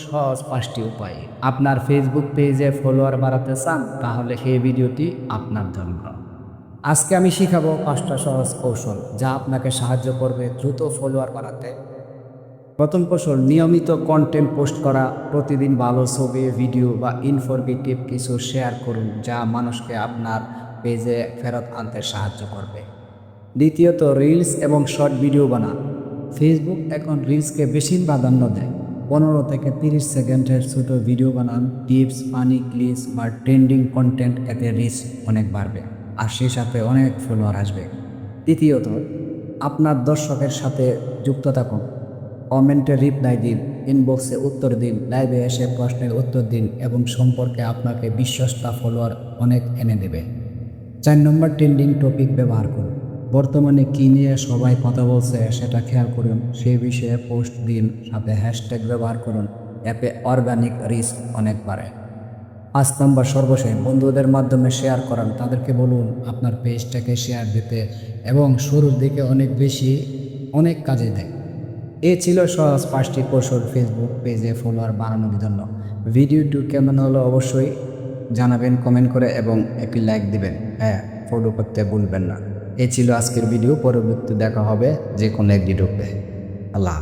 সহজ 5টি উপায়। আপনার ফেসবুক পেজে ফলোয়ার বাড়াতে চান, তাহলে এই ভিডিওটি আপনার জন্য। আজকে আমি শিখাবো 5টা সহজ কৌশল যা আপনাকে সাহায্য করবে দ্রুত ফলোয়ার বাড়াতে। প্রথম কৌশল, নিয়মিত কন্টেন্ট পোস্ট করা। প্রতিদিন ভালো ছবি, ভিডিও বা ইনফরমেটিভ কিছু শেয়ার করুন যা মানুষকে আপনার পেজে ফেরত আনতে সাহায্য করবে। দ্বিতীয়ত, রিলস এবং শর্ট ভিডিও বানান। ফেসবুক এখন রিলসকে বেশি প্রাধান্য দেয়। 15 থেকে 30 সেকেন্ডের ছোট ভিডিও বানান। টিপস, ফানি ক্লিপস বা ট্রেন্ডিং কন্টেন্ট, এতে রিচ অনেক বাড়বে আর সেই সাথে অনেক ফলোয়ার আসবে। তৃতীয়ত, আপনার দর্শকের সাথে যুক্ত থাকুন। কমেন্টে রিপ্লাই দিন, ইনবক্সে উত্তর দিন, লাইভে এসে প্রশ্নের উত্তর দিন এবং সম্পর্কে আপনাকে বিশ্বস্ত ফলোয়ার অনেক এনে দেবে। 4 নম্বর, ট্রেন্ডিং টপিক ব্যবহার করুন। বর্তমানে কী নিয়ে সবাই কথা বলছে সেটা খেয়াল করুন, সেই বিষয়ে পোস্ট দিন, সাথে হ্যাশট্যাগ ব্যবহার করুন। অ্যাপে অর্গানিক রিচ অনেক বাড়ে। 5 নম্বর, সর্বশেষ, বন্ধুদের মাধ্যমে শেয়ার করান। তাদেরকে বলুন আপনার পেজটাকে শেয়ার দিতে, এবং শুরুর দিকে অনেক কাজে দেয়। এই ছিল সহজ 5টি কৌশল ফেসবুক পেজে ফলোয়ার বাড়ানোর জন্য। ভিডিওটি কেমন হলো অবশ্যই জানাবেন কমেন্ট করে এবং একটি লাইক দিবেন। হ্যাঁ, ফলো করতে ভুলবেন না। এই ছিল আজকের ভিডিও। পরবর্তী দেখা হবে যে কোনো এক ভিডিওতে। আল্লাহ।